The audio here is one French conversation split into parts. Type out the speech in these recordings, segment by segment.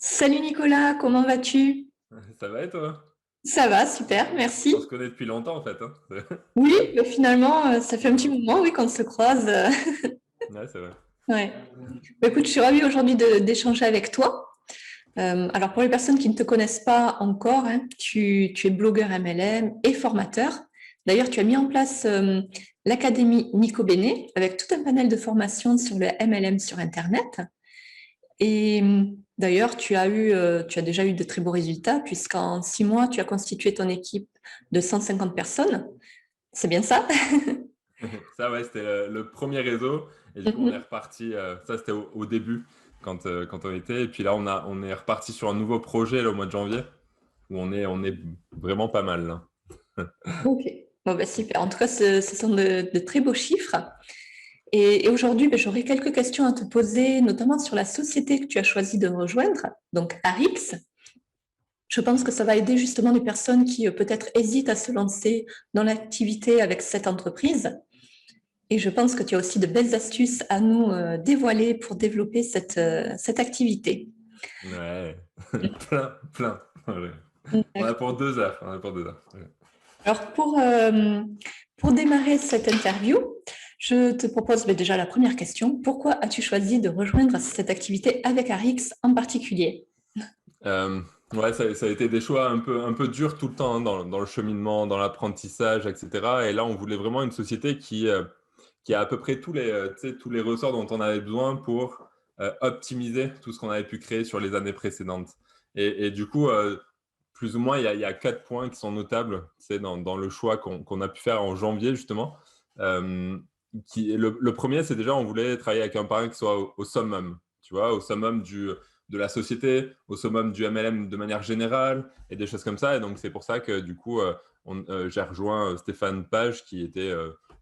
Salut Nicolas, comment vas-tu? Ça va et toi? Ça va, super, On se merci. connaît depuis longtemps en fait, hein. Oui, finalement, ça fait un petit moment, oui, qu'on se croise. Ouais, c'est vrai. Ouais. Écoute, je suis ravie aujourd'hui d'échanger avec toi. Alors, pour les personnes qui ne te connaissent pas encore, hein, tu es blogueur MLM et formateur. D'ailleurs, tu as mis en place l'Académie Nico Bene avec tout un panel de formations sur le MLM sur Internet. Et d'ailleurs, tu as déjà eu de très beaux résultats puisqu'en 6 mois, tu as constitué ton équipe de 150 personnes. C'est bien ça? Ça, ouais, c'était le premier réseau. Et du coup, on est Mhm. reparti. Ça, c'était au début, quand on était. Et puis là, on est reparti sur un nouveau projet là, au mois de janvier, où on est vraiment pas mal là. Ok. Bon, bah, super. En tout cas, ce sont de très beaux chiffres. Et aujourd'hui, bah, j'aurais quelques questions à te poser, notamment sur la société que tu as choisi de rejoindre, donc Arix. Je pense que ça va aider justement les personnes qui peut-être hésitent à se lancer dans l'activité avec cette entreprise. Et je pense que tu as aussi de belles astuces à nous dévoiler pour développer cette activité. Ouais, plein, plein. Ouais. On a pour 2 heures. On a pour 2 heures. Ouais. Alors, pour démarrer cette interview, je te propose déjà la première question. Pourquoi as-tu choisi de rejoindre cette activité avec Arix en particulier? Euh, ouais, ça a été des choix un peu durs tout le temps, hein, dans le cheminement, dans l'apprentissage, etc. Et là, on voulait vraiment une société qui a à peu près tu sais, tous les ressorts dont on avait besoin pour optimiser tout ce qu'on avait pu créer sur les années précédentes. Et du coup, plus ou moins, il y a 4 points qui sont notables, tu sais, dans le choix qu'on a pu faire en janvier, justement. Euh, le premier, c'est déjà, on voulait travailler avec un parrain qui soit au summum, tu vois, au summum de la société, au summum du MLM de manière générale, et des choses comme ça. Et donc, c'est pour ça que, du coup, j'ai rejoint Stéphane Page, qui était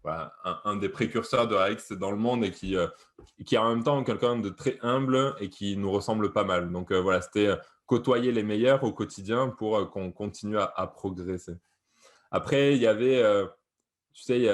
voilà, un des précurseurs de RX dans le monde et qui est en même temps quelqu'un de très humble et qui nous ressemble pas mal. Donc, voilà, c'était côtoyer les meilleurs au quotidien pour qu'on continue à progresser. Après, il y avait, tu sais,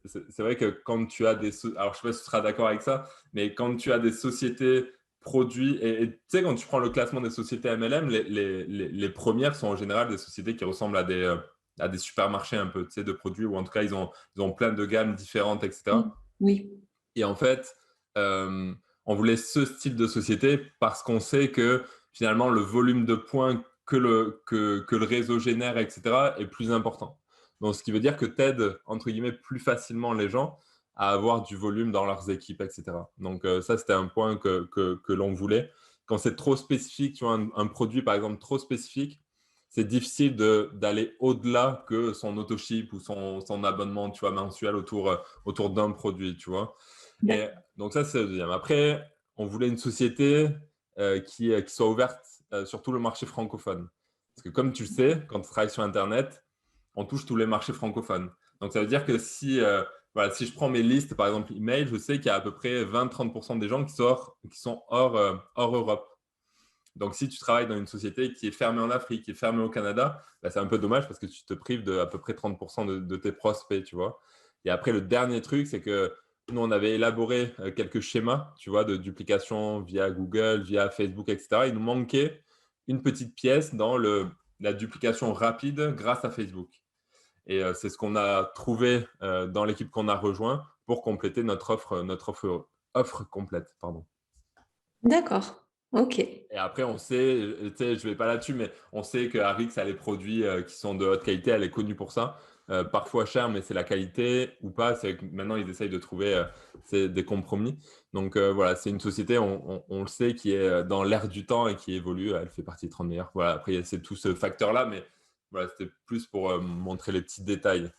c'est vrai que quand tu as alors je sais pas si tu seras d'accord avec ça, mais quand tu as des sociétés produits, et tu sais, quand tu prends le classement des sociétés MLM, les premières sont en général des sociétés qui ressemblent à des supermarchés un peu, tu sais, de produits, ou en tout cas, ils ont plein de gammes différentes, etc. Oui, Et en fait, euh, on voulait ce style de société parce qu'on sait que finalement, le volume de points que le réseau génère, etc., est plus important. Donc, ce qui veut dire que tu aides, entre guillemets, plus facilement les gens à avoir du volume dans leurs équipes, etc. Donc, ça, c'était un point que l'on voulait. Quand c'est trop spécifique, tu vois, un produit, par exemple, trop spécifique, c'est difficile d'aller au-delà que son autoship ou son abonnement, tu vois, mensuel autour d'un produit, tu vois. Et d'accord. donc ça, c'est le deuxième. Après, on voulait une société qui soit ouverte sur tout le marché francophone. Parce que comme tu le sais, quand tu travailles sur Internet, on touche tous les marchés francophones. Donc ça veut dire que voilà, si je prends mes listes, par exemple email, je sais qu'il y a à peu près 20-30% des gens qui sont hors Europe. Donc si tu travailles dans une société qui est fermée en Afrique, qui est fermée au Canada, bah, c'est un peu dommage parce que tu te prives de à peu près 30% de tes prospects, tu vois. Et après, le dernier truc, c'est que nous, on avait élaboré quelques schémas, tu vois, de duplication via Google, via Facebook, etc. Il nous manquait une petite pièce dans la duplication rapide grâce à Facebook. Et c'est ce qu'on a trouvé dans l'équipe qu'on a rejoint pour compléter offre complète. Pardon. D'accord. Ok. Et après, on sait, tu sais, je vais pas là-dessus, mais on sait que Arix a les produits qui sont de haute qualité, elle est connue pour ça. Parfois cher, mais c'est la qualité ou pas. C'est que maintenant, ils essayent de trouver des compromis. Donc voilà, c'est une société, on le sait, qui est dans l'air du temps et qui évolue. Elle fait partie des 30 meilleurs. Voilà, après, c'est tout ce facteur-là, mais voilà, c'était plus pour montrer les petits détails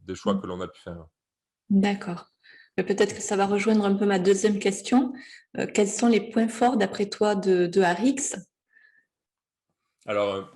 des choix que l'on a pu faire. D'accord. Mais peut-être que ça va rejoindre un peu ma deuxième question. Quels sont les points forts d'après toi de Arix? Alors,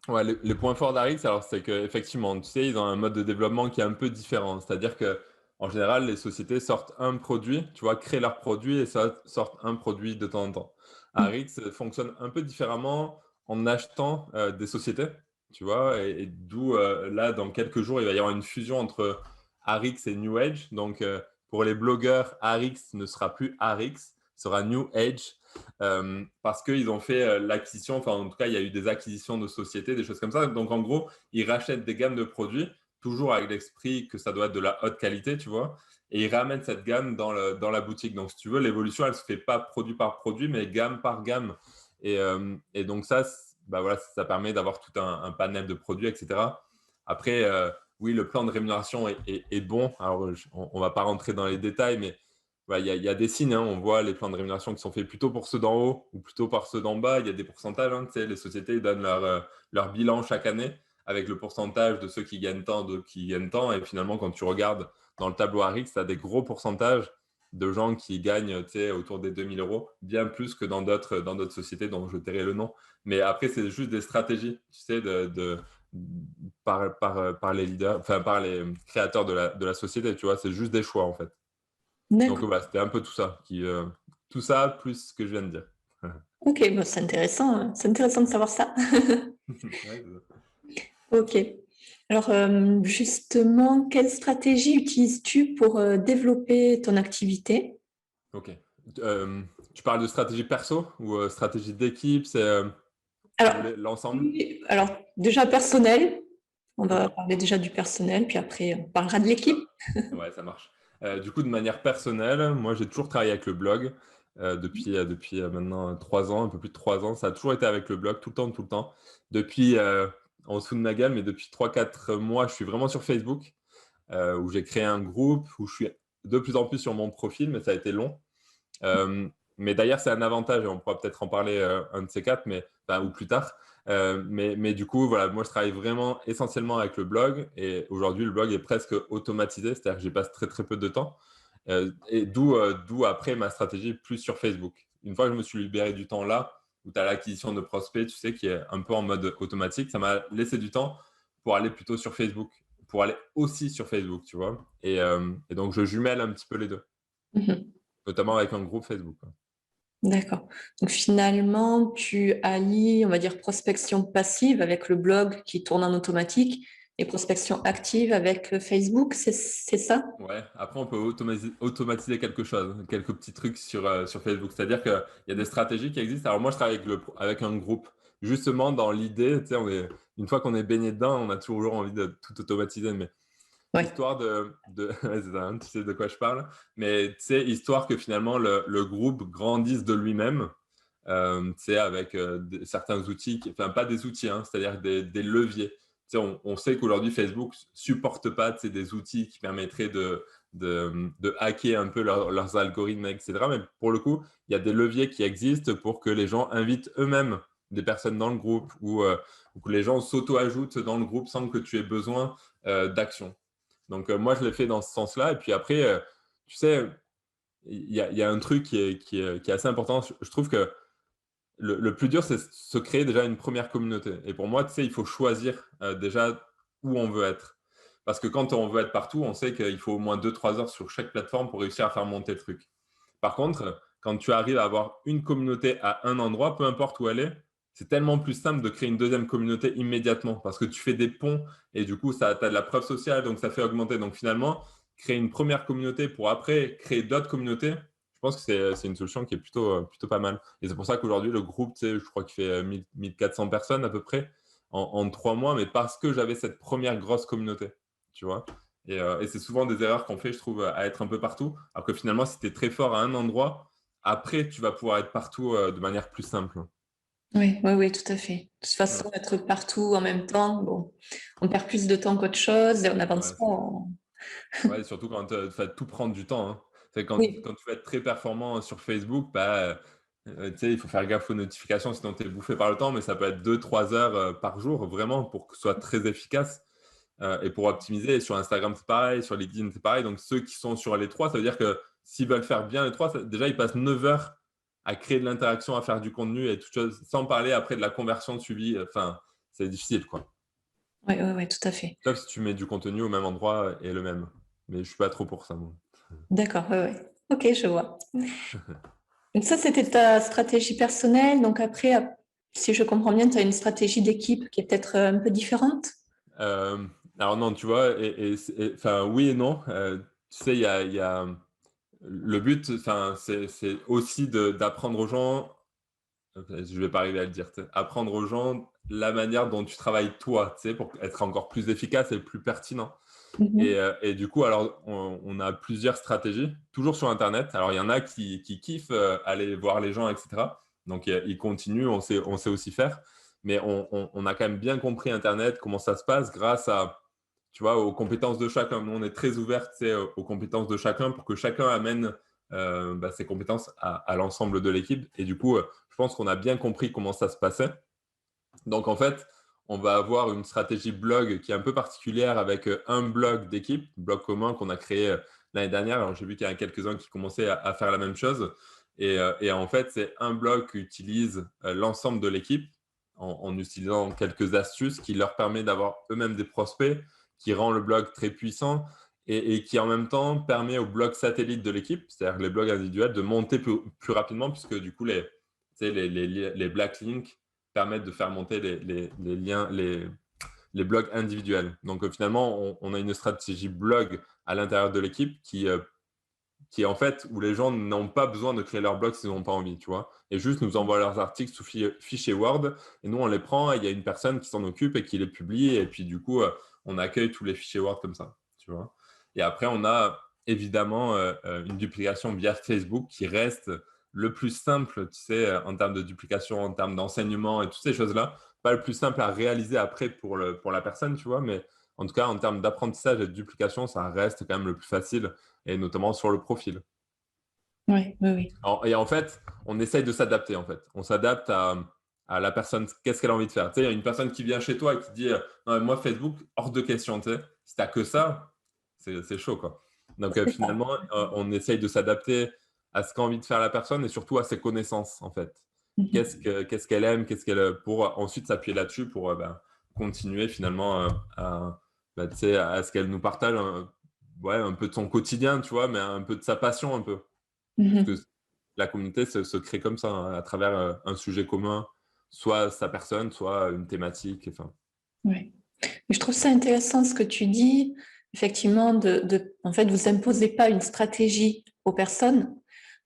ouais, les points forts d'Arix, alors c'est qu'effectivement, tu sais, ils ont un mode de développement qui est un peu différent. C'est-à-dire que en général, les sociétés sortent un produit, tu vois, créent leur produit et sortent un produit de temps en temps. Arix fonctionne un peu différemment en achetant des sociétés, tu vois, et d'où là, dans quelques jours, il va y avoir une fusion entre Arix et New Age. Donc, pour les blogueurs, Arix ne sera plus Arix, sera New Age. parce qu'ils ont fait l'acquisition, enfin en tout cas, il y a eu des acquisitions de sociétés, des choses comme ça. Donc en gros, ils rachètent des gammes de produits, toujours avec l'esprit que ça doit être de la haute qualité, tu vois, et ils ramènent cette gamme dans la boutique. Donc si tu veux, l'évolution, elle ne se fait pas produit par produit, mais gamme par gamme. Et donc ça, bah voilà, ça permet d'avoir tout un panel de produits, etc. Après, oui, le plan de rémunération est bon. Alors, on ne va pas rentrer dans les détails, mais voilà, il y a des signes. Hein. On voit les plans de rémunération qui sont faits plutôt pour ceux d'en haut ou plutôt par ceux d'en bas. Il y a des pourcentages. Hein, tu sais, les sociétés donnent leur bilan chaque année avec le pourcentage de ceux qui gagnent tant, d'autres qui gagnent tant. Et finalement, quand tu regardes dans le tableau ARIX, tu as des gros pourcentages de gens qui gagnent autour des 2 000 euros, bien plus que dans d'autres sociétés dont je tairai le nom. Mais après, c'est juste des stratégies, tu sais, par les leaders, enfin par les créateurs de la société, tu vois, c'est juste des choix en fait. Donc D'accord. voilà, c'était un peu tout ça, tout ça plus ce que je viens de dire. Ok, bon, c'est intéressant. C'est intéressant de savoir ça. Ouais, Ok. Alors, justement, quelle stratégie utilises-tu pour développer ton activité? ok. Tu parles de stratégie perso ou stratégie d'équipe, c'est Alors, l'ensemble? oui, alors, déjà personnel. On Ok. va parler déjà du personnel, puis après, on parlera de l'équipe. Ouais, ça marche. Du coup, de manière personnelle, moi, j'ai toujours travaillé avec le blog depuis maintenant 3 ans, un peu plus de 3 ans. Ça a toujours été avec le blog, tout le temps, tout le temps. Depuis, en dessous de ma gueule, mais depuis 3 4 mois, je suis vraiment sur Facebook, où j'ai créé un groupe, où je suis de plus en plus sur mon profil, mais ça a été long. Mais d'ailleurs, c'est un avantage, et on pourra peut-être en parler un de ces quatre, enfin, ou plus tard. Mais du coup, voilà, moi, je travaille vraiment essentiellement avec le blog. Et aujourd'hui, le blog est presque automatisé, c'est-à-dire que j'y passe très, très peu de temps. Et d'où après ma stratégie plus sur Facebook. Une fois que je me suis libéré du temps là, où tu as l'acquisition de prospects, tu sais, qui est un peu en mode automatique, ça m'a laissé du temps pour aller plutôt sur Facebook, pour aller aussi sur Facebook, tu vois. Et donc, je jumelle un petit peu les deux, Mhm. notamment avec un groupe Facebook. D'accord. Donc finalement, tu allies, on va dire, prospection passive avec le blog qui tourne en automatique et prospection active avec Facebook, c'est ça? Ouais, après on peut automatiser quelque chose, hein, quelques petits trucs sur Facebook. C'est-à-dire qu'il y a des stratégies qui existent. Alors moi je travaille avec un groupe, justement dans l'idée, tu sais, une fois qu'on est baigné dedans, on a toujours envie de tout automatiser, mais Oui. histoire ouais, c'est ça, hein, tu sais de quoi je parle, mais tu sais, histoire que finalement le groupe grandisse de lui-même, tu sais, avec certains outils, enfin pas des outils, hein, c'est-à-dire des leviers. Tu sais, on sait qu'aujourd'hui Facebook supporte pas, tu sais, des outils qui permettraient de hacker un peu leurs algorithmes, etc. Mais pour le coup, il y a des leviers qui existent pour que les gens invitent eux-mêmes des personnes dans le groupe ou que les gens s'auto-ajoutent dans le groupe sans que tu aies besoin d'action. Donc moi, je l'ai fait dans ce sens-là. Et puis après, tu sais, il y a un truc qui est assez important. Je trouve que le plus dur, c'est se créer déjà une première communauté. Et pour moi, tu sais, il faut choisir déjà où on veut être. Parce que quand on veut être partout, on sait qu'il faut au moins 2 3 heures sur chaque plateforme pour réussir à faire monter le truc. Par contre, quand tu arrives à avoir une communauté à un endroit, peu importe où elle est, c'est tellement plus simple de créer une deuxième communauté immédiatement parce que tu fais des ponts et du coup, tu as de la preuve sociale, donc ça fait augmenter. Donc finalement, créer une première communauté pour après créer d'autres communautés, je pense que c'est une solution qui est plutôt pas mal. Et c'est pour ça qu'aujourd'hui, le groupe, tu sais, je crois qu'il fait 1400 personnes à peu près en 3 mois, mais parce que j'avais cette première grosse communauté, tu vois. Et c'est souvent des erreurs qu'on fait, je trouve, à être un peu partout. Alors que finalement, si tu es très fort à un endroit, après, tu vas pouvoir être partout de manière plus simple. Oui, oui, oui, tout à fait. De toute Ouais, façon, être partout en même temps, bon, on perd plus de temps qu'autre chose et on n'avance ouais, pas. ouais, surtout quand tout prend du temps. Hein. C'est Oui, quand tu veux être très performant sur Facebook, bah, tu sais, il faut faire gaffe aux notifications, sinon tu es bouffé par le temps, mais ça peut être 2 3 heures par jour, vraiment, pour que ce soit très efficace. Et pour optimiser, sur Instagram, c'est pareil, sur LinkedIn, c'est pareil. Donc, ceux qui sont sur les trois, ça veut dire que s'ils veulent faire bien les trois, déjà, ils passent 9 heures à créer de l'interaction, à faire du contenu et tout chose, sans parler après de la conversion de suivi. Enfin, c'est difficile, quoi. oui, oui, oui, tout à fait. Sauf si tu mets du contenu au même endroit et le même. Mais je suis pas trop pour ça, moi. D'accord, oui, oui. Ok, je vois. Donc ça, c'était ta stratégie personnelle. Donc après, si je comprends bien, tu as une stratégie d'équipe qui est peut-être un peu différente. Euh, alors non, tu vois, enfin, oui et non. Tu sais, le but, c'est aussi d'apprendre aux gens, je vais pas arriver à le dire, apprendre aux gens la manière dont tu travailles toi, pour être encore plus efficace et plus pertinent. Mhm. Et du coup, alors, on a plusieurs stratégies, toujours sur Internet. Alors, il y en a qui kiffent aller voir les gens, etc. Donc, ils continuent, on sait aussi faire. Mais on a quand même bien compris Internet, comment ça se passe grâce à, tu vois, aux compétences de chacun. Nous, on est très ouverts, aux compétences de chacun pour que chacun amène ses compétences à l'ensemble de l'équipe. Et du coup, je pense qu'on a bien compris comment ça se passait. Donc, en fait, on va avoir une stratégie blog qui est un peu particulière avec un blog d'équipe, blog commun qu'on a créé l'année dernière. Alors, j'ai vu qu'il y en a quelques-uns qui commençaient à faire la même chose. Et en fait, c'est un blog qui utilise l'ensemble de l'équipe en utilisant quelques astuces qui leur permet d'avoir eux-mêmes des prospects, qui rend le blog très puissant et qui en même temps permet aux blogs satellites de l'équipe, c'est-à-dire les blogs individuels, de monter plus rapidement puisque du coup, les backlinks permettent de faire monter les liens, les blogs individuels. Donc finalement, on a une stratégie blog à l'intérieur de l'équipe qui est en fait où les gens n'ont pas besoin de créer leur blog s'ils n'ont pas envie, tu vois. Et juste nous envoient leurs articles sous fichier Word et nous on les prend et il y a une personne qui s'en occupe et qui les publie et puis du coup on accueille tous les fichiers Word comme ça, tu vois. Et après on a évidemment une duplication via Facebook qui reste le plus simple, tu sais, en termes de duplication, en termes d'enseignement et toutes ces choses-là. Pas le plus simple à réaliser après pour la personne, tu vois, mais en tout cas, en termes d'apprentissage et de duplication, ça reste quand même le plus facile et notamment sur le profil. Oui, oui, oui. Et en fait, on essaye de s'adapter. En fait, on s'adapte à la personne, qu'est-ce qu'elle a envie de faire. Tu sais, il y a une personne qui vient chez toi et qui dit non, mais moi, Facebook, hors de question. Tu sais. Si tu n'as que ça, c'est chaud. Quoi. Donc, C'est ça. finalement, on essaye de s'adapter à ce qu'a envie de faire la personne et surtout à ses connaissances. En fait, Mhm. qu'est-ce qu'elle aime, pour ensuite s'appuyer là-dessus pour continuer finalement tu sais, à ce qu'elle nous partage ouais, un peu de son quotidien, tu vois, mais un peu de sa passion un peu. Parce que Mhm. la communauté se crée comme ça, hein, à travers un sujet commun, soit sa personne, soit une thématique. Enfin, Ouais. Mais je trouve ça intéressant ce que tu dis, effectivement, en fait, vous imposez pas une stratégie aux personnes.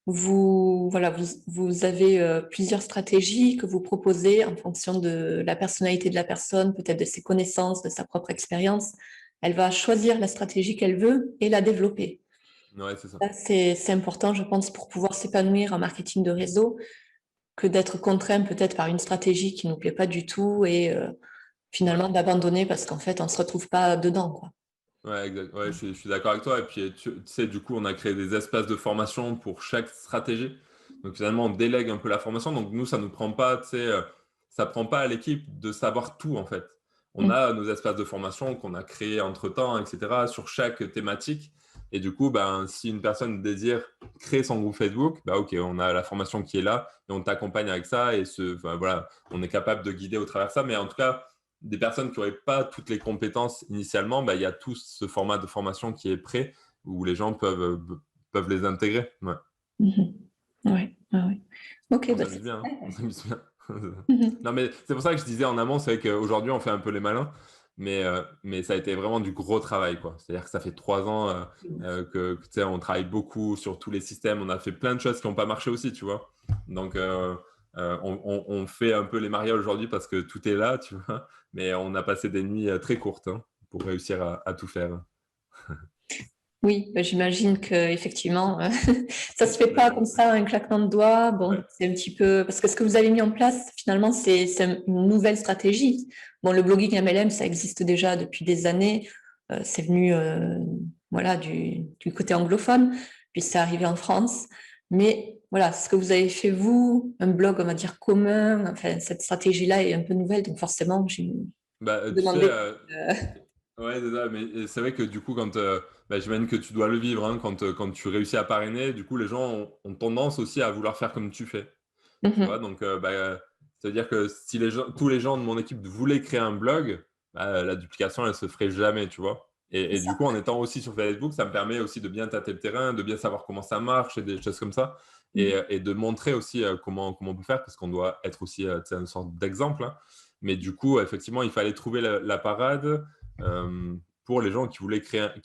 Voilà, vous avez plusieurs stratégies que vous proposez en fonction de la personnalité de la personne, peut-être de ses connaissances, de sa propre expérience. Elle va choisir la stratégie qu'elle veut et la développer. ouais, c'est ça. Ça, c'est important, je pense, pour pouvoir s'épanouir en marketing de réseau, que d'être contraint peut-être par une stratégie qui ne nous plaît pas du tout et Ouais, finalement d'abandonner parce qu'en fait, on ne se retrouve pas dedans, quoi. ouais, exact. Ouais, je suis d'accord avec toi. Et puis, tu sais, du coup, on a créé des espaces de formation pour chaque stratégie. Donc, finalement, on délègue un peu la formation. Donc, nous, ça nous prend pas, tu sais, ça prend pas à l'équipe de savoir tout, en fait. On Mm. a nos espaces de formation qu'on a créés entre-temps, etc., sur chaque thématique. Et du coup, ben, si une personne désire créer son groupe Facebook, ben, OK, on a la formation qui est là et on t'accompagne avec ça. Enfin, voilà, on est capable de guider au travers de ça. Mais en tout cas, des personnes qui n'auraient pas toutes les compétences initialement, bah, il y a tout ce format de formation qui est prêt où les gens peuvent les intégrer. Ouais. Mhm. Ouais, ouais, ouais. Ok, On bah s'amuse c'est bien, hein. On super. s'amuse bien. Mhm. Non, mais c'est pour ça que je disais en amont, c'est vrai qu'aujourd'hui, on fait un peu les malins, mais ça a été vraiment du gros travail, quoi. C'est-à-dire que ça fait 3 ans tu sais, on travaille beaucoup sur tous les systèmes. On a fait plein de choses qui n'ont pas marché aussi, tu vois. Donc, on fait un peu les mariages aujourd'hui parce que tout est là, tu vois. Mais on a passé des nuits très courtes hein, pour réussir à tout faire. Oui, bah, j'imagine que effectivement, ça se fait Ouais, pas comme ça, un claquement de doigts. Bon, ouais, c'est un petit peu parce que ce que vous avez mis en place, finalement, c'est une nouvelle stratégie. Bon, le blogging MLM, ça existe déjà depuis des années. C'est venu, voilà, du côté anglophone, puis c'est arrivé en France. Mais voilà, ce que vous avez fait vous, un blog, on va dire commun. Enfin, cette stratégie-là est un peu nouvelle, donc forcément, j'ai tu sais, demandé. ouais, c'est ça, mais c'est vrai que du coup, j'imagine que tu dois le vivre, hein, quand tu réussis à parrainer, du coup, les gens ont tendance aussi à vouloir faire comme tu fais. Tu vois, Mhm. donc, c'est-à-dire que si tous les gens de mon équipe voulaient créer un blog, bah, la duplication, elle se ferait jamais, tu vois. C'est Et ça. du coup, en étant aussi sur Facebook, ça me permet aussi de bien tâter le terrain, de bien savoir comment ça marche et des choses comme ça. Mhm. Et de montrer aussi comment on peut faire, parce qu'on doit être aussi tu sais, une sorte d'exemple. Hein. Mais du coup, effectivement, il fallait trouver la parade. pour les gens qui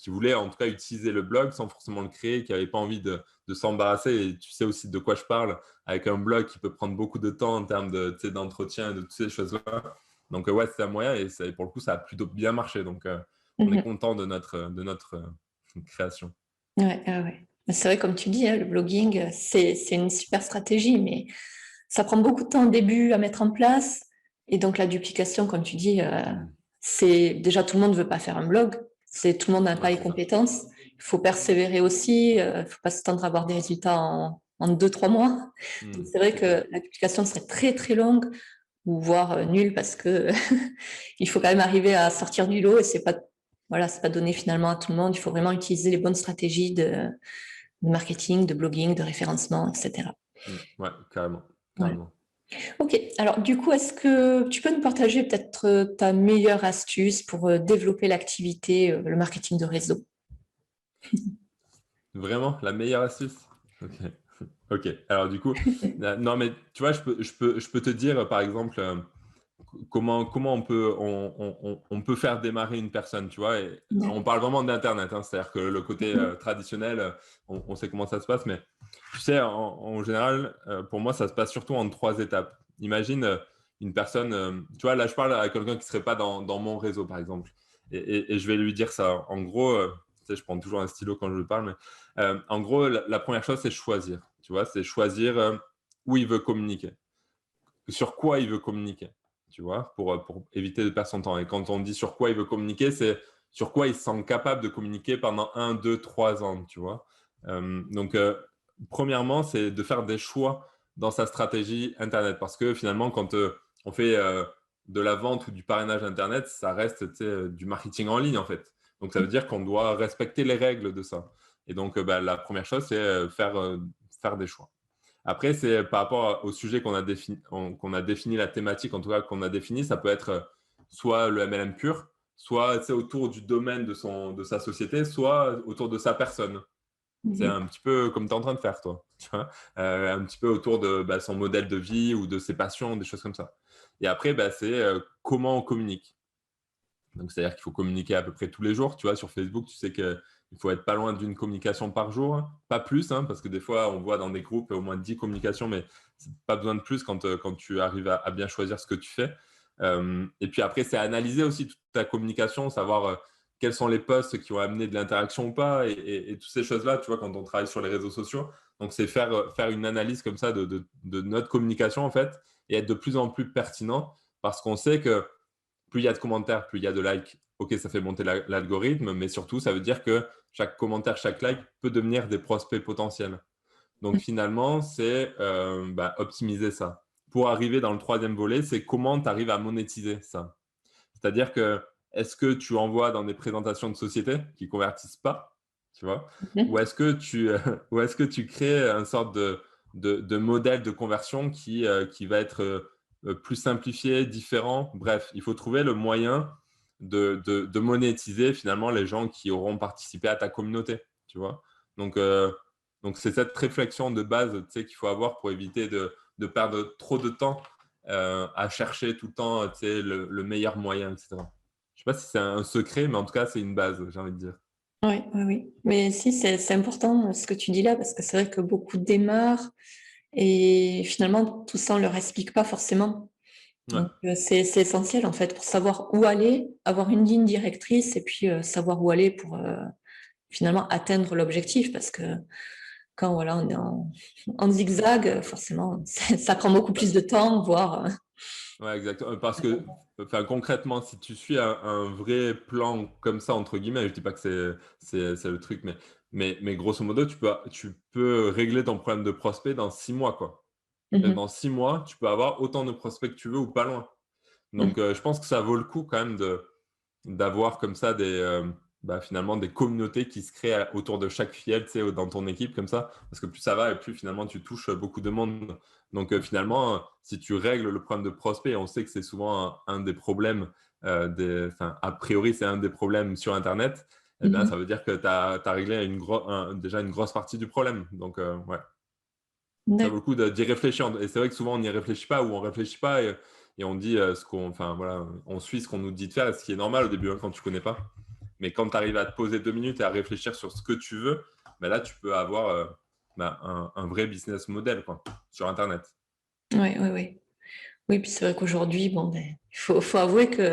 voulaient en tout cas utiliser le blog sans forcément le créer, qui n'avaient pas envie de s'embarrasser. Et tu sais aussi de quoi je parle, avec un blog qui peut prendre beaucoup de temps en termes d'entretien et de toutes ces choses-là. Donc, ouais, c'était un moyen et pour le coup, ça a plutôt bien marché. Donc, on est content de notre création. Ouais, ouais. C'est vrai, comme tu dis, hein, le blogging, c'est une super stratégie, mais ça prend beaucoup de temps au début à mettre en place. Et donc, la duplication, comme tu dis, c'est déjà tout le monde ne veut pas faire un blog. Tout le monde n'a pas les compétences. Il faut persévérer aussi. Il ne faut pas s'attendre à avoir des résultats en 2-3 mois. Donc, c'est vrai que la duplication serait très, très longue ou voire nulle parce que il faut quand même arriver à sortir du lot et c'est pas donné finalement à tout le monde. Il faut vraiment utiliser les bonnes stratégies de marketing, de blogging, de référencement, etc. Ouais, carrément. Ouais. Ok, alors du coup, est-ce que tu peux nous partager peut-être ta meilleure astuce pour développer l'activité, le marketing de réseau? Vraiment, la meilleure astuce? Ok. Ok. Alors du coup, non mais tu vois, je peux te dire par exemple comment on peut faire démarrer une personne, tu vois. Et on parle vraiment d'Internet, hein, c'est-à-dire que le côté traditionnel, on sait comment ça se passe, mais tu sais, en général, pour moi, ça se passe surtout en 3 étapes. Imagine une personne, tu vois, là, je parle à quelqu'un qui ne serait pas dans mon réseau, par exemple, et je vais lui dire ça. En gros, tu sais, je prends toujours un stylo quand je lui parle, mais en gros, la première chose, c'est choisir, tu vois, c'est choisir où il veut communiquer, sur quoi il veut communiquer, tu vois, pour éviter de perdre son temps. Et quand on dit sur quoi il veut communiquer, c'est sur quoi il se sent capable de communiquer pendant 1, 2, 3 ans, tu vois. Donc, premièrement, c'est de faire des choix dans sa stratégie Internet. Parce que finalement, quand on fait de la vente ou du parrainage Internet, ça reste du marketing en ligne, en fait. Donc, ça veut dire qu'on doit respecter les règles de ça. Et donc, la première chose, c'est faire des choix. Après, c'est par rapport au sujet qu'on a défini la thématique, en tout cas qu'on a défini, ça peut être soit le MLM pur, soit autour du domaine de sa société, soit autour de sa personne. C'est un petit peu comme tu es en train de faire, toi. Tu vois, un petit peu autour de son modèle de vie ou de ses passions, des choses comme ça. Et après, c'est comment on communique. Donc, c'est-à-dire qu'il faut communiquer à peu près tous les jours. Tu vois, sur Facebook, tu sais qu'il faut être pas loin d'une communication par jour, hein. Pas plus, hein, parce que des fois, on voit dans des groupes au moins 10 communications, mais pas besoin de plus quand tu arrives à bien choisir ce que tu fais. Et puis après, c'est analyser aussi toute ta communication, savoir quels sont les posts qui ont amené de l'interaction ou pas, et toutes ces choses-là, tu vois, quand on travaille sur les réseaux sociaux. Donc, c'est faire une analyse comme ça de notre communication, en fait, et être de plus en plus pertinent, parce qu'on sait que plus il y a de commentaires, plus il y a de likes. Ok, ça fait monter l'algorithme, mais surtout, ça veut dire que chaque commentaire, chaque like peut devenir des prospects potentiels. Donc finalement, c'est optimiser ça. Pour arriver dans le troisième volet, c'est comment tu arrives à monétiser ça. C'est-à-dire que est-ce que tu envoies dans des présentations de société qui ne convertissent pas, tu vois, ou est-ce que tu crées une sorte de modèle de conversion qui va être plus simplifié, différent. Bref, il faut trouver le moyen de monétiser finalement les gens qui auront participé à ta communauté, tu vois. Donc c'est cette réflexion de base, tu sais, qu'il faut avoir pour éviter de perdre trop de temps à chercher tout le temps, tu sais, le meilleur moyen, etc. Je ne sais pas si c'est un secret, mais en tout cas, c'est une base, j'ai envie de dire. Oui, oui, oui. Mais si, c'est important ce que tu dis là, parce que c'est vrai que beaucoup démarrent et finalement, tout ça, on ne leur explique pas forcément. Ouais. Donc, c'est essentiel en fait pour savoir où aller, avoir une ligne directrice et puis savoir où aller pour finalement atteindre l'objectif parce que quand voilà, on est en zigzag, forcément, ça prend beaucoup plus de temps, voire. Ouais, exactement. Parce que, enfin, concrètement, si tu suis un vrai plan comme ça, entre guillemets, je dis pas que c'est le truc, mais grosso modo, tu peux régler ton problème de prospect dans 6 mois, quoi. Dans 6 mois, tu peux avoir autant de prospects que tu veux ou pas loin. Donc, je pense que ça vaut le coup quand même d'avoir comme ça finalement des communautés qui se créent autour de chaque filiale, tu sais, dans ton équipe comme ça, parce que plus ça va et plus finalement tu touches beaucoup de monde. Donc finalement, si tu règles le problème de prospect, on sait que c'est souvent un des problèmes, a priori c'est un des problèmes sur Internet, eh bien, ça veut dire que tu as réglé déjà une grosse partie du problème. Donc ouais, ça vaut le coup d'y réfléchir. Et c'est vrai que souvent on n'y réfléchit pas ou on réfléchit pas et on dit on suit ce qu'on nous dit de faire, ce qui est normal au début hein, quand tu connais pas. Mais quand tu arrives à te poser 2 minutes et à réfléchir sur ce que tu veux, ben là, tu peux avoir un vrai business model quoi, sur Internet. Oui, oui, oui. Oui, puis c'est vrai qu'aujourd'hui, bon, ben, faut avouer que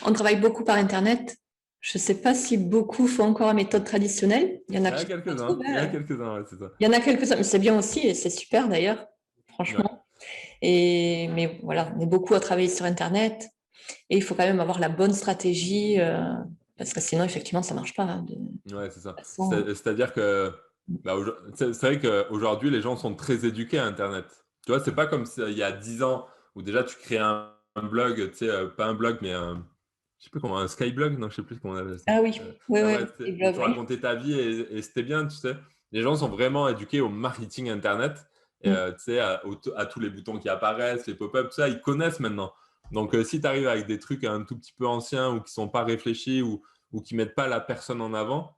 on travaille beaucoup par Internet. Je ne sais pas si beaucoup font encore la méthode traditionnelle. Il y en a Il y en a qui se quelques-uns, retrouvent, il y en a hein. quelques-uns, ouais, c'est ça. Il y en a quelques-uns, mais c'est bien aussi et c'est super d'ailleurs, Ouais. franchement. Mais voilà, on est beaucoup à travailler sur Internet et il faut quand même avoir la bonne stratégie parce que sinon, effectivement, ça ne marche pas. Hein, Ouais, c'est ça. façon. C'est-à-dire que c'est vrai qu'aujourd'hui, les gens sont très éduqués à Internet. Tu vois, c'est pas comme il y a 10 ans où déjà tu crées un blog, tu sais, pas un blog, mais je sais plus comment, un skyblog, non, je sais plus comment on appelle ça. Ah oui, oui, Enfin, oui, bref, les où blogs, tu oui. racontais ta vie et c'était bien, tu sais. Les gens sont vraiment éduqués au marketing Internet, et, Mm. tu sais, à tous les boutons qui apparaissent, les pop-up, tout ça, ils connaissent maintenant. Donc, si tu arrives avec des trucs un tout petit peu anciens ou qui sont pas réfléchis ou qui mettent pas la personne en avant,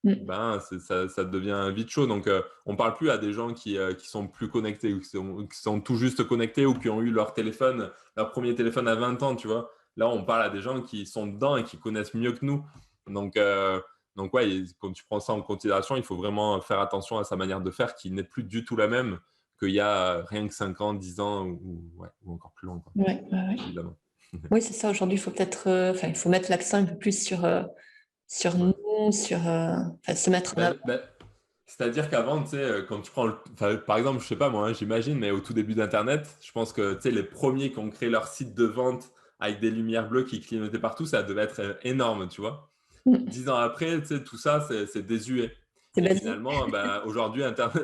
Mm. ben, ça devient vite chaud. Donc, on parle plus à des gens qui sont plus connectés ou qui sont tout juste connectés ou qui ont eu leur premier téléphone à 20 ans, tu vois. Là, on parle à des gens qui sont dedans et qui connaissent mieux que nous. Donc, ouais, quand tu prends ça en considération, il faut vraiment faire attention à sa manière de faire qui n'est plus du tout la même qu'il y a rien que 5 ans, 10 ans ouais, ou encore plus long, quoi, Ouais, ouais, ouais. évidemment. Oui, c'est ça. Aujourd'hui, il faut peut-être, il faut mettre l'accent un peu plus sur Ouais. nous, enfin, se mettre en avant. C'est-à-dire qu'avant, tu sais, quand tu prends, enfin, par exemple, je sais pas moi, hein, j'imagine, mais au tout début d'Internet, je pense que tu sais, les premiers qui ont créé leur site de vente avec des lumières bleues qui clignotaient partout, ça devait être énorme, tu vois. Mm. 10 ans après, tu sais, tout ça, c'est désuet. C'est Et basique. finalement, ben, aujourd'hui, Internet,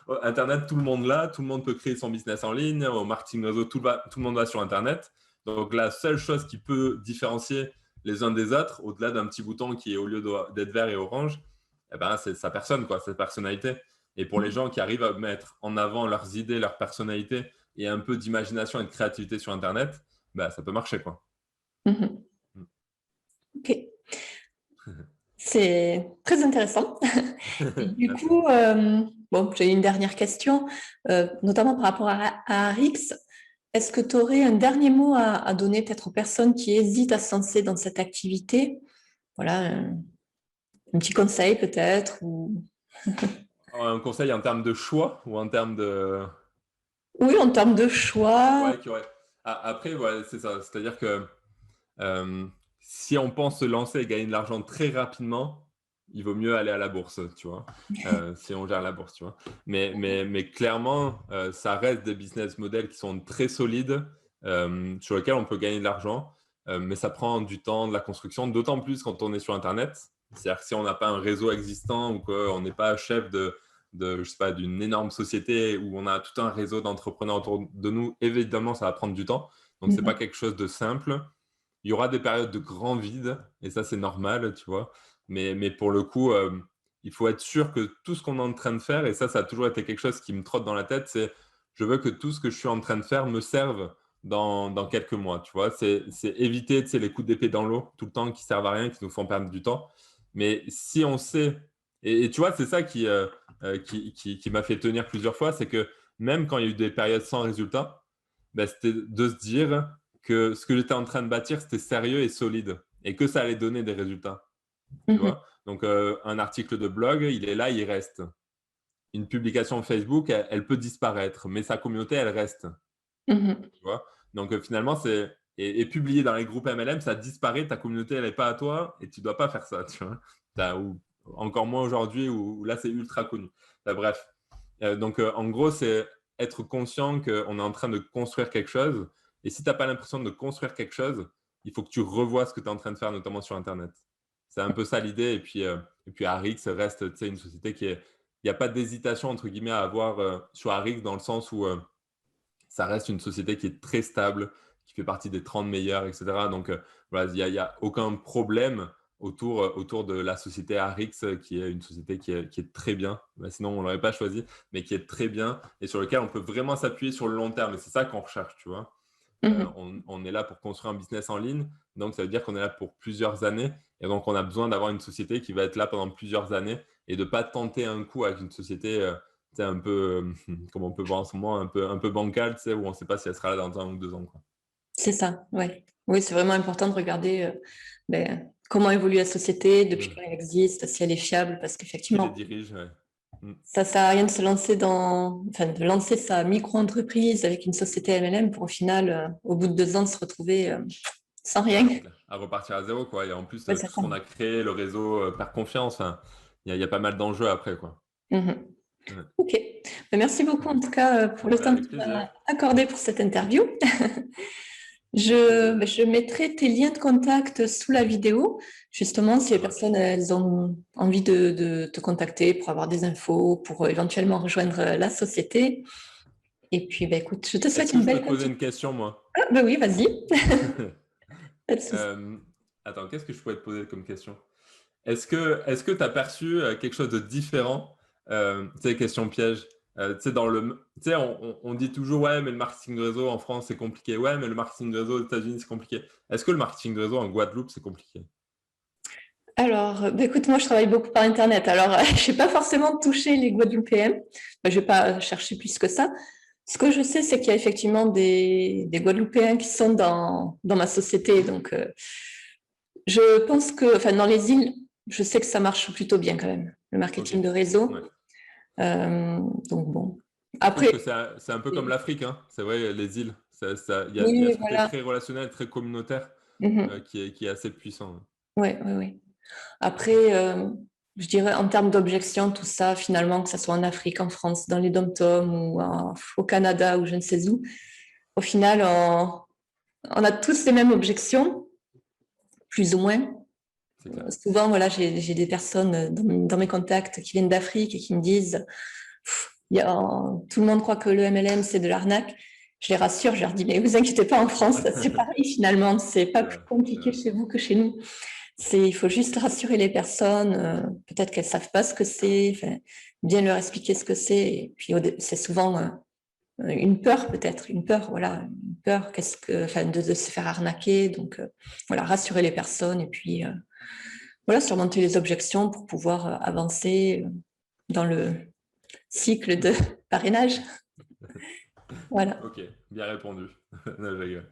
ouais, Internet, tout le monde l'a, tout le monde peut créer son business en ligne, au marketing réseau, tout le monde va sur Internet. Donc, la seule chose qui peut différencier les uns des autres, au-delà d'un petit bouton qui est au lieu d'être vert et orange, eh ben, c'est sa personne, quoi, sa personnalité. Et pour les gens qui arrivent à mettre en avant leurs idées, leur personnalité et un peu d'imagination et de créativité sur Internet, ben, ça peut marcher, quoi. Mhm. Ok, c'est très intéressant. Et du Merci. coup, bon, j'ai une dernière question, notamment par rapport à Arix. Est-ce que tu aurais un dernier mot à donner peut-être aux personnes qui hésitent à se lancer dans cette activité? Voilà, un petit conseil peut-être ou... Un conseil en termes de choix ou en termes de... Oui, en termes de choix. Ouais, après, ouais, c'est ça. C'est-à-dire que euh, si on pense se lancer et gagner de l'argent très rapidement, il vaut mieux aller à la bourse, tu vois, si on gère la bourse, tu vois. Mais clairement, ça reste des business models qui sont très solides, sur lesquels on peut gagner de l'argent, mais ça prend du temps, de la construction, d'autant plus quand on est sur Internet. C'est-à-dire que si on n'a pas un réseau existant ou qu'on n'est pas chef je sais pas, d'une énorme société où on a tout un réseau d'entrepreneurs autour de nous, évidemment, ça va prendre du temps. Donc, c'est pas Mhm. quelque chose de simple. Il y aura des périodes de grand vide, et ça, c'est normal, tu vois. Mais pour le coup, il faut être sûr que tout ce qu'on est en train de faire, et ça a toujours été quelque chose qui me trotte dans la tête, c'est je veux que tout ce que je suis en train de faire me serve dans quelques mois, tu vois. C'est éviter, tu sais, les coups d'épée dans l'eau tout le temps qui servent à rien, qui nous font perdre du temps. Mais si on sait, et tu vois, c'est ça qui m'a fait tenir plusieurs fois, c'est que même quand il y a eu des périodes sans résultat, ben, c'était de se dire que ce que j'étais en train de bâtir, c'était sérieux et solide et que ça allait donner des résultats. Tu Mhm. vois. Donc, un article de blog, il est là, il reste. Une publication Facebook, elle peut disparaître, mais sa communauté, elle reste. Mhm. Tu vois. Donc, finalement, et publier dans les groupes MLM, ça disparaît, ta communauté, elle n'est pas à toi et tu ne dois pas faire ça. Tu vois. Ou encore moins aujourd'hui où là, c'est ultra connu. Bref. Donc, en gros, c'est être conscient qu'on est en train de construire quelque chose. Et si tu n'as pas l'impression de construire quelque chose, il faut que tu revoies ce que tu es en train de faire, notamment sur Internet. C'est un peu ça l'idée. Et puis Arix reste une société qui est. Il n'y a pas d'hésitation, entre guillemets, à avoir sur Arix dans le sens où ça reste une société qui est très stable, qui fait partie des 30 meilleurs, etc. Donc, voilà, il n'y a aucun problème autour de la société Arix, qui est une société qui est très bien. Sinon, on ne l'aurait pas choisi, mais qui est très bien et sur lequel on peut vraiment s'appuyer sur le long terme. Et c'est ça qu'on recherche, tu vois. Mhm. On est là pour construire un business en ligne, donc ça veut dire qu'on est là pour plusieurs années. Et donc, on a besoin d'avoir une société qui va être là pendant plusieurs années et de ne pas tenter un coup avec une société un peu, comme on peut voir en ce moment, un peu bancale, où on ne sait pas si elle sera là dans 1 ou 2 ans, quoi. C'est ça, ouais. Oui, c'est vraiment important de regarder ben, comment évolue la société, depuis quand elle existe, si elle est fiable, parce Qui les qu'effectivement, dirige, ouais. ça sert à rien de se lancer de lancer sa micro-entreprise avec une société MLM pour au final, au bout de 2 ans, se retrouver sans rien. Ouais, c'est clair. À repartir à zéro, quoi. Et en plus, Ouais, tout c'est ce ça. qu'on a créé, le réseau perd confiance. Enfin, il y a pas mal d'enjeux après, quoi. Mhm. Ouais. Ok. Merci beaucoup en tout cas pour le temps que Avec tu m'as plaisir. accordé pour cette interview. Avec plaisir. Je mettrai tes liens de contact sous la vidéo, justement, si Ça les marche. personnes elles ont envie de te contacter pour avoir des infos, pour éventuellement rejoindre la société. Et puis, écoute, je te Est-ce souhaite que une je peux belle te poser continuation. une question, moi? Ah, oui, vas-y, pas de souci. Euh, Attends, qu'est-ce que je pourrais te poser comme question? Est-ce que tu as perçu quelque chose de différent? Tu sais, question piège. Tu sais, tu sais, on dit toujours, ouais, mais le marketing de réseau en France, c'est compliqué. Ouais, mais le marketing de réseau aux États-Unis, c'est compliqué. Est-ce que le marketing de réseau en Guadeloupe, c'est compliqué? Alors, écoute, moi, je travaille beaucoup par Internet. Alors, je n'ai pas forcément touché les Guadeloupéens. Je ne vais pas chercher plus que ça. Ce que je sais, c'est qu'il y a effectivement des Guadeloupéens qui sont dans ma société. Donc, je pense que, enfin, dans les îles, je sais que ça marche plutôt bien quand même, le Ok. marketing de réseau. Ouais. Donc, bon. Je trouve Après, que c'est un peu comme l'Afrique, hein. C'est vrai, les îles. Il y a oui, ce côté voilà. très relationnel, très communautaire Mhm. qui est assez puissant. Ouais, ouais, ouais. Après, je dirais en termes d'objection, tout ça, finalement, que ce soit en Afrique, en France, dans les dom-toms ou au Canada ou je ne sais où, au final, on a tous les mêmes objections, plus ou moins. C'est clair. Souvent, voilà, j'ai des personnes dans mes contacts qui viennent d'Afrique et qui me disent tout le monde croit que le MLM, c'est de l'arnaque. Je les rassure, je leur dis, mais vous inquiétez pas, en France, c'est pareil finalement, c'est pas C'est plus vrai, c'est compliqué vrai. chez vous que chez nous. Il faut juste rassurer les personnes, peut-être qu'elles savent pas ce que c'est, enfin, bien leur expliquer ce que c'est. Et puis, c'est souvent une peur, peut-être, une peur, voilà, une peur enfin, de se faire arnaquer. Donc, voilà, rassurer les personnes et puis, voilà, surmonter les objections pour pouvoir avancer dans le cycle de parrainage. Voilà. Ok, bien répondu. Non, je rigole.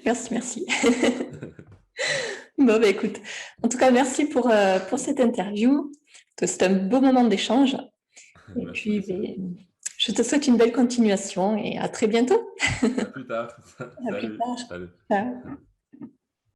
Merci, merci. Bon, écoute, en tout cas, merci pour cette interview. C'était un beau moment d'échange. Et Merci puis, Lucie. je te souhaite une belle continuation et à très bientôt. À plus tard. À plus Salut. tard. Salut. Ciao.